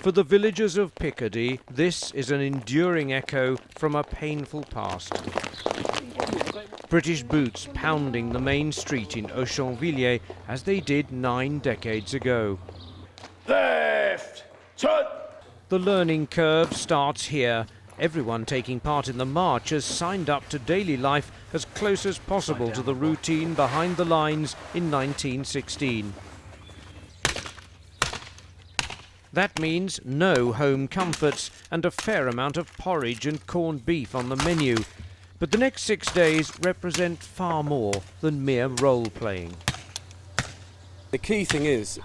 For the villagers of Picardy, this is an enduring echo from a painful past. British boots pounding the main street in Auchanvillers as they did 9 decades ago. Left! Turn! The learning curve starts here. Everyone taking part in the march has signed up to daily life as close as possible to the routine behind the lines in 1916. That means no home comforts and a fair amount of porridge and corned beef on the menu. But the next 6 days represent far more than mere role-playing. The key thing is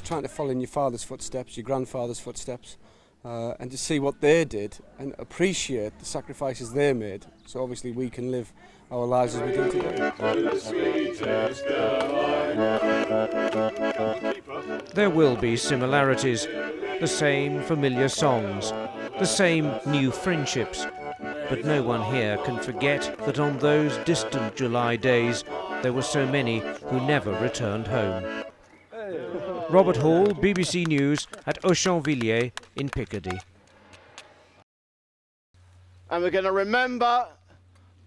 trying to follow in your father's footsteps, your grandfather's footsteps, and to see what they did and appreciate the sacrifices they made, so obviously we can live our lives as we do today. There will be similarities, the same familiar songs, the same new friendships, but no one here can forget that on those distant July days there were so many who never returned home. Robert Hall, BBC News at Auchanvillers in Picardy. And we're going to remember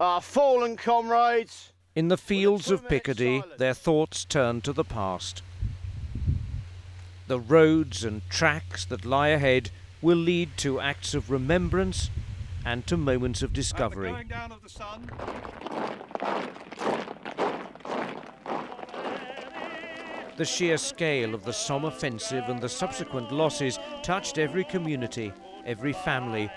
our fallen comrades. In the fields of Picardy, their thoughts turn to the past. The roads and tracks that lie ahead will lead to acts of remembrance and to moments of discovery. Going down of the sun. The sheer scale of the Somme offensive and the subsequent losses touched every community, every family.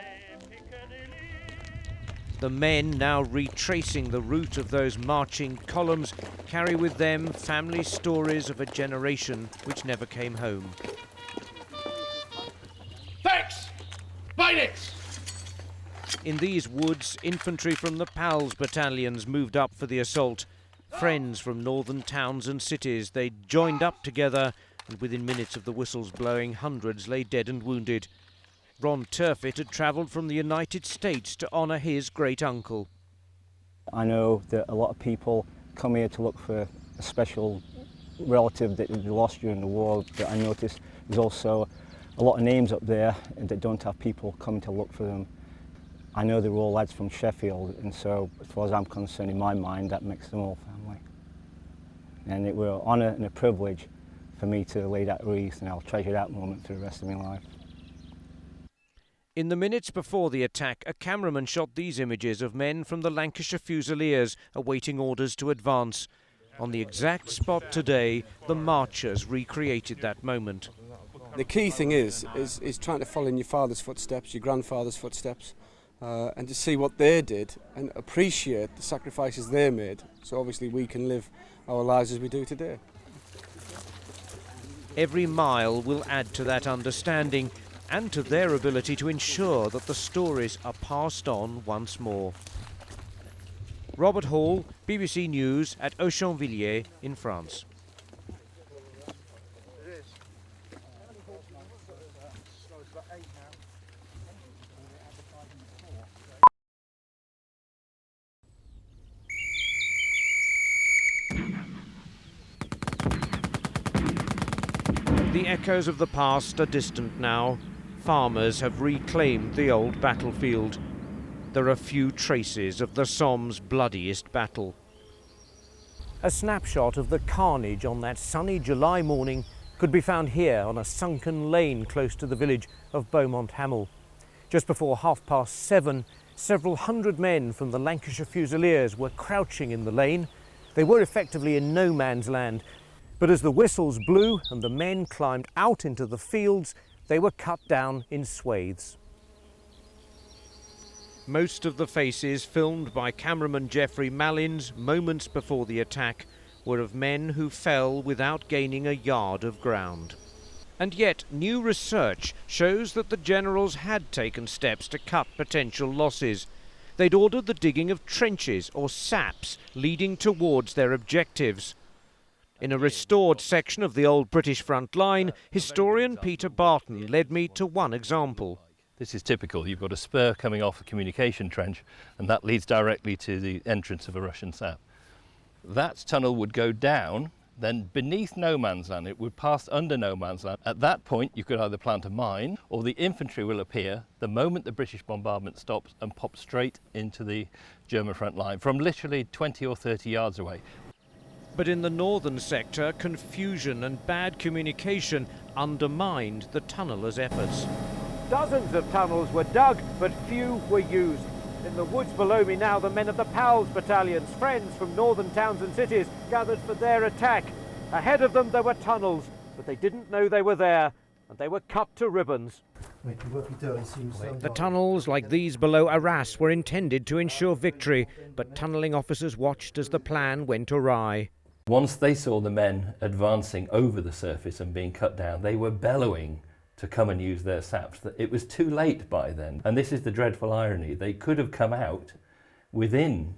The men now retracing the route of those marching columns carry with them family stories of a generation which never came home. Thanks! Bayonets! In these woods, infantry from the PALS battalions moved up for the assault. Friends from northern towns and cities, they joined up together, and within minutes of the whistles blowing, hundreds lay dead and wounded. Ron Turfitt had travelled from the United States to honour his great-uncle. I know that a lot of people come here to look for a special relative that they lost during the war, but I noticed there's also a lot of names up there that don't have people coming to look for them. I know they're all lads from Sheffield, and so as far as I'm concerned, in my mind, that makes them all family. And it was an honour and a privilege for me to lay that wreath, and I'll treasure that moment for the rest of my life. In the minutes before the attack, a cameraman shot these images of men from the Lancashire Fusiliers awaiting orders to advance. On the exact spot today, the marchers recreated that moment. The key thing is trying to follow in your father's footsteps, your grandfather's footsteps, and to see what they did and appreciate the sacrifices they made, so obviously we can live our lives as we do today. Every mile will add to that understanding and to their ability to ensure that the stories are passed on once more. Robert Hall, BBC News at Auchanvillers in France. The echoes of the past are distant now. Farmers have reclaimed the old battlefield. There are few traces of the Somme's bloodiest battle. A snapshot of the carnage on that sunny July morning could be found here on a sunken lane close to the village of Beaumont Hamel. Just before 7:30, several hundred men from the Lancashire Fusiliers were crouching in the lane. They were effectively in no man's land. But as the whistles blew and the men climbed out into the fields, they were cut down in swathes. Most of the faces filmed by cameraman Geoffrey Mallins moments before the attack were of men who fell without gaining a yard of ground. And yet new research shows that the generals had taken steps to cut potential losses. They'd ordered the digging of trenches or saps leading towards their objectives. In a restored section of the old British front line, historian Peter Barton led me to one example. This is typical. You've got a spur coming off a communication trench, and that leads directly to the entrance of a Russian sap. That tunnel would go down then beneath no man's land, it would pass under no man's land. At that point, you could either plant a mine, or the infantry will appear the moment the British bombardment stops and pop straight into the German front line from literally 20 or 30 yards away. But in the northern sector, confusion and bad communication undermined the tunnellers' efforts. Dozens of tunnels were dug, but few were used. In the woods below me now, the men of the PALS battalions, friends from northern towns and cities, gathered for their attack. Ahead of them there were tunnels, but they didn't know they were there, and they were cut to ribbons. The tunnels, like these below Arras, were intended to ensure victory, but tunnelling officers watched as the plan went awry. Once they saw the men advancing over the surface and being cut down, they were bellowing to come and use their saps. It was too late by then. And this is the dreadful irony. They could have come out within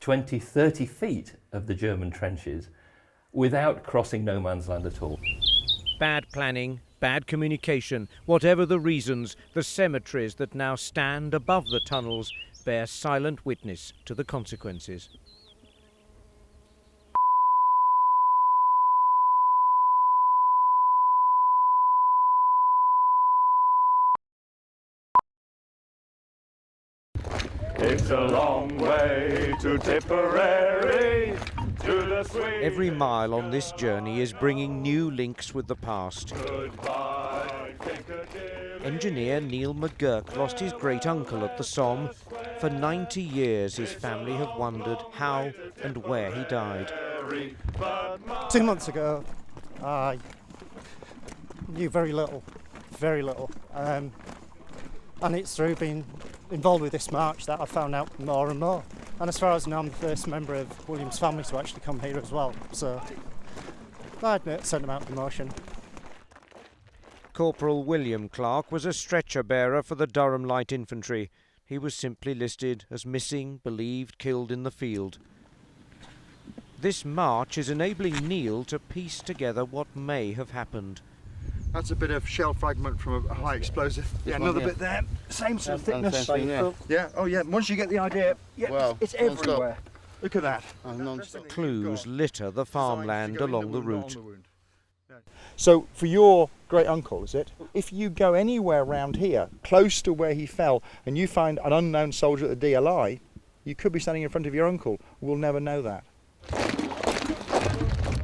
20, 30 feet of the German trenches without crossing no man's land at all. Bad planning, bad communication, whatever the reasons, the cemeteries that now stand above the tunnels bear silent witness to the consequences. It's a long way to Tipperary, to the sweet... Every mile on this journey is bringing new links with the past. Goodbye, Piccadilly. Engineer Neil McGurk lost his great-uncle at the Somme. For 90 years his family have wondered how and where he died. 2 months ago, I knew very little. And it's through being involved with this march that I found out more and more. And as far as I know, I'm the first member of William's family to actually come here as well. So I had a certain amount of emotion. Corporal William Clark was a stretcher bearer for the Durham Light Infantry. He was simply listed as missing, believed killed in the field. This march is enabling Neil to piece together what may have happened. That's a bit of shell fragment from a high explosive. Yeah, another bit there. Same sort of thickness. Yeah, oh yeah, once you get the idea, yeah, Wow, it's everywhere. Look at that. Clues litter the farmland along the route. So for your great uncle, is it? If you go anywhere around here, close to where he fell, and you find an unknown soldier at the DLI, you could be standing in front of your uncle. We'll never know that.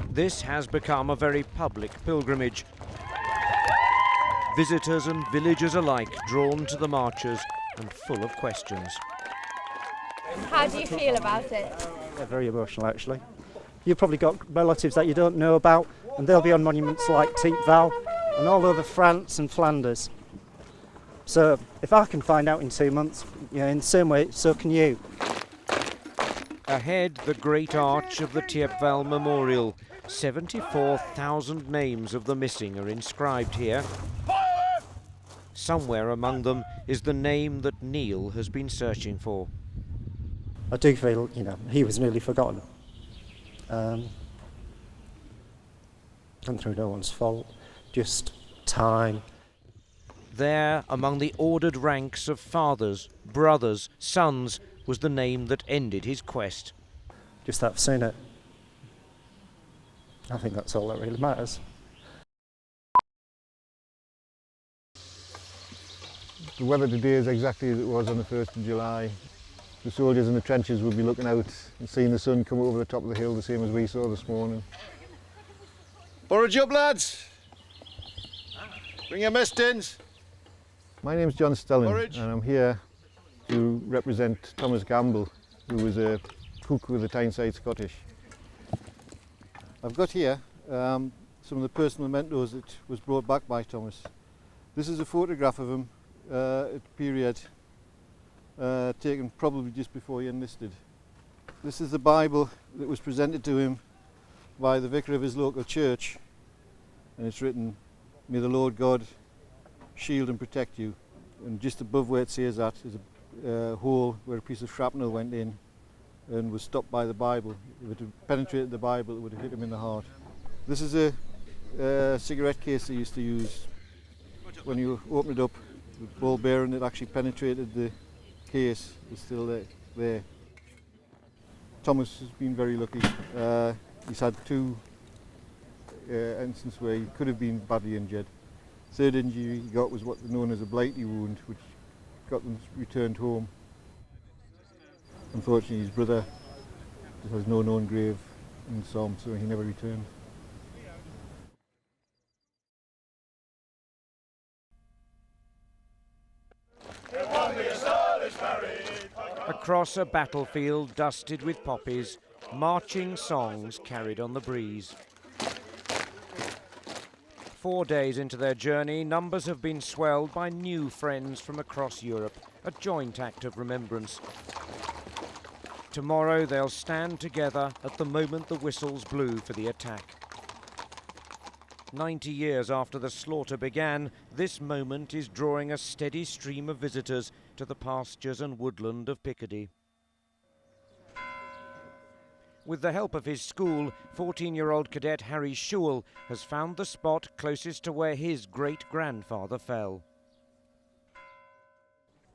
This has become a very public pilgrimage. Visitors and villagers alike drawn to the marches and full of questions. How do you feel about it? They're very emotional, actually. You've probably got relatives that you don't know about, and they'll be on monuments like Teepval and all over France and Flanders. So if I can find out in 2 months, in the same way, so can you. Ahead, the great arch of the Teepval Memorial. 74,000 names of the missing are inscribed here. Somewhere among them is the name that Neil has been searching for. I do feel, he was nearly forgotten. And through no one's fault, just time. There, among the ordered ranks of fathers, brothers, sons, was the name that ended his quest. Just that I've seen it. I think that's all that really matters. The weather today is exactly as it was on the 1st of July. The soldiers in the trenches will be looking out and seeing the sun come over the top of the hill, the same as we saw this morning. Forage up, lads! Bring your mess tins. My name's John Stelling, Forage. and I'm here to represent Thomas Gamble, who was a cook with the Tyneside Scottish. I've got here some of the personal mementos that was brought back by Thomas. This is a photograph of him at a period taken probably just before he enlisted. This is the Bible that was presented to him by the vicar of his local church, and it's written, "May the Lord God shield and protect you." And just above where it says that is a hole where a piece of shrapnel went in and was stopped by the Bible. If it had penetrated the Bible, it would have hit him in the heart. This is a cigarette case they used to use. When you open it up, the ball bearing that actually penetrated the case is still there. Thomas has been very lucky. He's had 2 instance where he could have been badly injured. Third injury he got was what's known as a blighty wound, which got them returned home. Unfortunately, his brother has no known grave in Somme, so he never returned. Across a battlefield dusted with poppies, marching songs carried on the breeze. 4 days into their journey, numbers have been swelled by new friends from across Europe, a joint act of remembrance. Tomorrow they'll stand together at the moment the whistles blew for the attack. 90 years after the slaughter began, this moment is drawing a steady stream of visitors to the pastures and woodland of Picardy. With the help of his school, 14-year-old cadet Harry Schewel has found the spot closest to where his great-grandfather fell.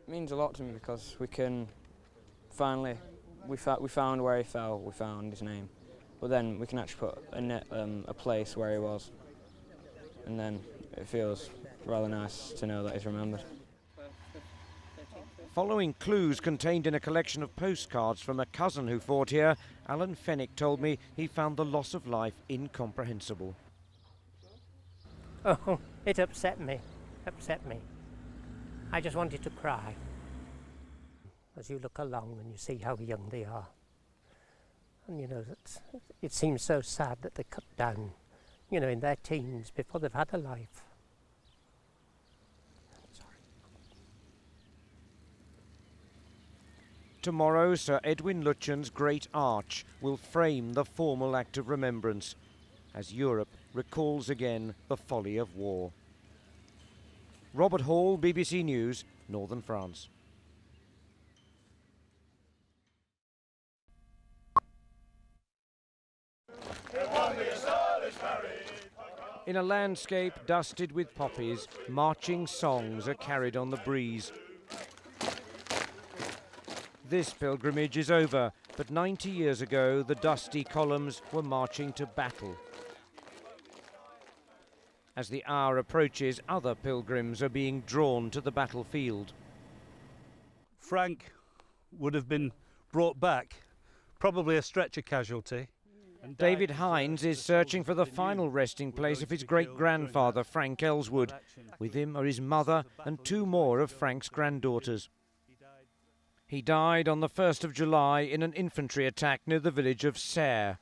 It means a lot to me because we can finally, we found where he fell, we found his name, but then we can actually put a place where he was, and then it feels rather nice to know that he's remembered. Following clues contained in a collection of postcards from a cousin who fought here, Alan Fennick told me he found the loss of life incomprehensible. Oh, it upset me. I just wanted to cry. As you look along and you see how young they are. And you know, it seems so sad that they're cut down, you know, in their teens before they've had a life. Tomorrow, Sir Edwin Lutyens' great arch will frame the formal act of remembrance as Europe recalls again the folly of war. Robert Hall, BBC News, Northern France. In a landscape dusted with poppies, marching songs are carried on the breeze. This pilgrimage is over, but 90 years ago the dusty columns were marching to battle. As the hour approaches, other pilgrims are being drawn to the battlefield. Frank would have been brought back, probably a stretcher casualty. David Hines is searching for the final resting place of his great-grandfather, Frank Ellswood. With him are his mother and 2 more of Frank's granddaughters. He died on the 1st of July in an infantry attack near the village of Serres.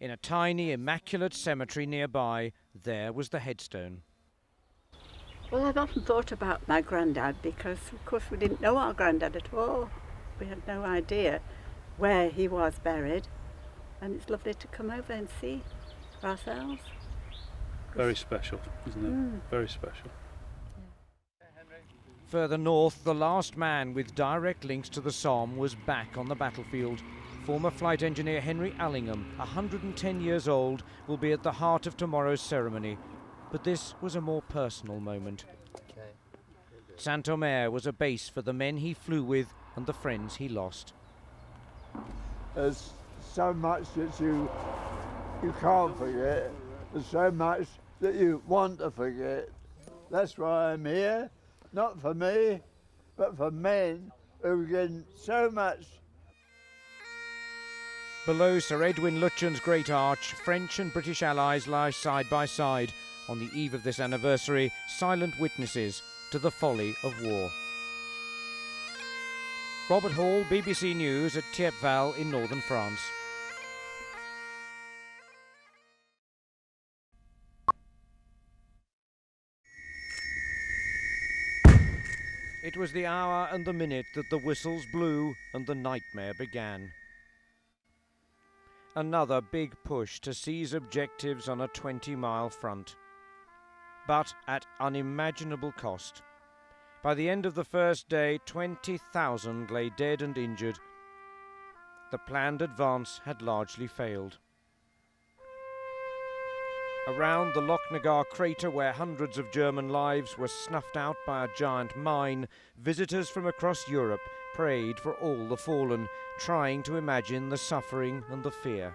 In a tiny, immaculate cemetery nearby, there was the headstone. Well, I've often thought about my granddad because, of course, we didn't know our granddad at all. We had no idea where he was buried. And it's lovely to come over and see for ourselves. Very special, isn't it? Very special. Further north, the last man with direct links to the Somme was back on the battlefield. Former flight engineer Henry Allingham, 110 years old, will be at the heart of tomorrow's ceremony. But this was a more personal moment. Saint-Omer was a base for the men he flew with and the friends he lost. There's so much that you can't forget. There's so much that you want to forget. That's why I'm here. Not for me, but for men who've given so much. Below Sir Edwin Lutyens' great arch, French and British allies lie side by side. On the eve of this anniversary, silent witnesses to the folly of war. Robert Hall, BBC News at Thiepval in northern France. It was the hour and the minute that the whistles blew and the nightmare began. Another big push to seize objectives on a 20-mile front, but at unimaginable cost. By the end of the first day, 20,000 lay dead and injured. The planned advance had largely failed. Around the Lochnagar crater, where hundreds of German lives were snuffed out by a giant mine, visitors from across Europe prayed for all the fallen, trying to imagine the suffering and the fear.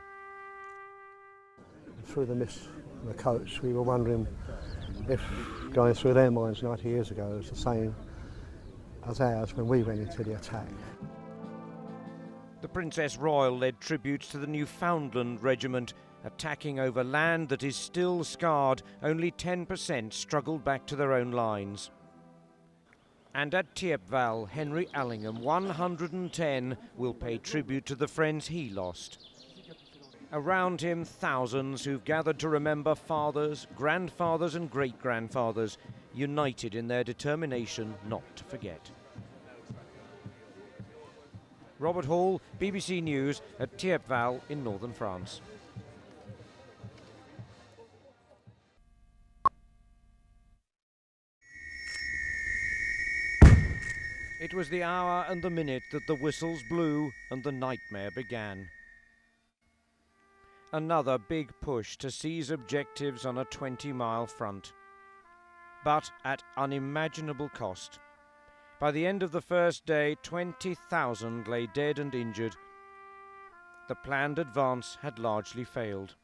through the mist in the coach, we were wondering if going through their minds 90 years ago is the same as ours when we went into the attack. The Princess Royal led tributes to the Newfoundland Regiment, attacking over land that is still scarred. Only 10% struggled back to their own lines. And at Thiepval, Henry Allingham, 110, will pay tribute to the friends he lost. Around him, thousands who've gathered to remember fathers, grandfathers and great-grandfathers, united in their determination not to forget. Robert Hall, BBC News at Thiepval in northern France. It was the hour and the minute that the whistles blew and the nightmare began. Another big push to seize objectives on a 20-mile front, but at unimaginable cost. By the end of the first day, 20,000 lay dead and injured. The planned advance had largely failed.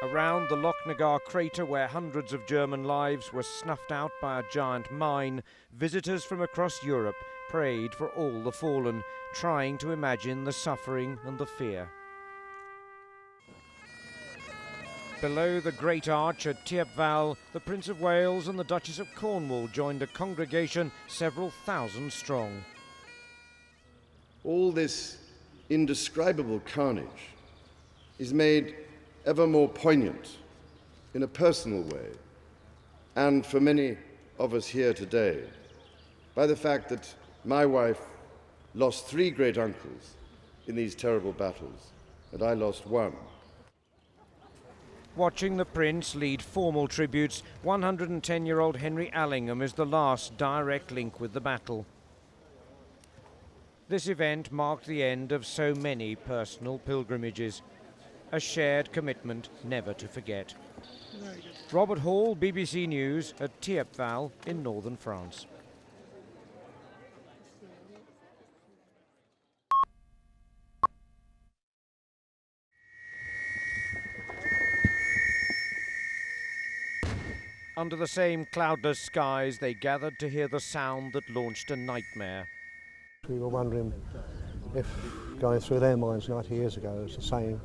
Around the Lochnagar crater, where hundreds of German lives were snuffed out by a giant mine, visitors from across Europe prayed for all the fallen, trying to imagine the suffering and the fear. Below the Great Arch at Thiepval, the Prince of Wales and the Duchess of Cornwall joined a congregation several thousand strong. All this indescribable carnage is made ever more poignant in a personal way, and for many of us here today, by the fact that my wife lost 3 great uncles in these terrible battles, and I lost 1. Watching the Prince lead formal tributes, 110-year-old Henry Allingham is the last direct link with the battle. This event marked the end of so many personal pilgrimages, a shared commitment never to forget. Robert Hall, BBC News at Thiepval in northern France. Under the same cloudless skies, they gathered to hear the sound that launched a nightmare. We were wondering if going through their minds 90 years ago is the same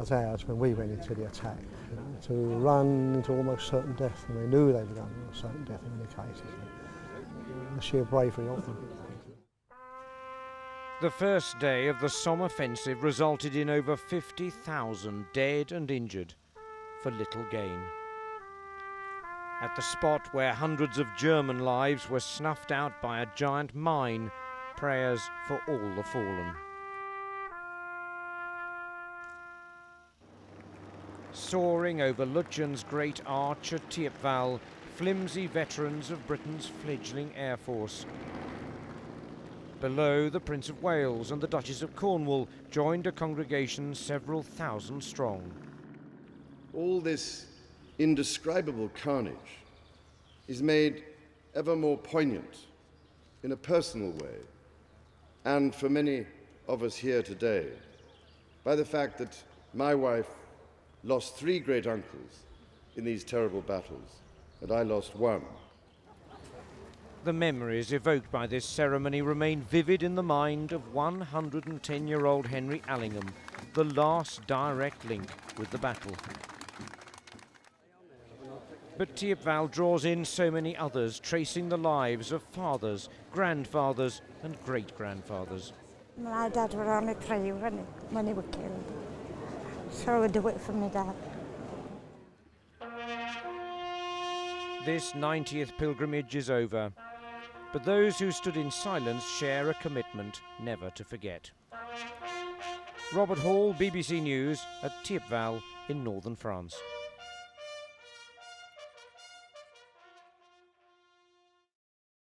as ours when we went into the attack. You know, to run into almost certain death, and they knew they were going to certain death in many cases. The sheer bravery of them. The first day of the Somme offensive resulted in over 50,000 dead and injured for little gain. At the spot where hundreds of German lives were snuffed out by a giant mine, prayers for all the fallen. Soaring over Lutjen's Great Arch at Thiepval, flimsy veterans of Britain's fledgling Air Force. Below, the Prince of Wales and the Duchess of Cornwall joined a congregation several thousand strong. All this indescribable carnage is made ever more poignant in a personal way, and for many of us here today, by the fact that my wife lost 3 great uncles in these terrible battles, and I lost 1. The memories evoked by this ceremony remain vivid in the mind of 110-year-old Henry Allingham, the last direct link with the battle. But Thiepval draws in so many others, tracing the lives of fathers, grandfathers and great-grandfathers. My dad was on a train when he was killed, so I would do it for my dad. This 90th pilgrimage is over, but those who stood in silence share a commitment never to forget. Robert Hall, BBC News at Thiepval in northern France.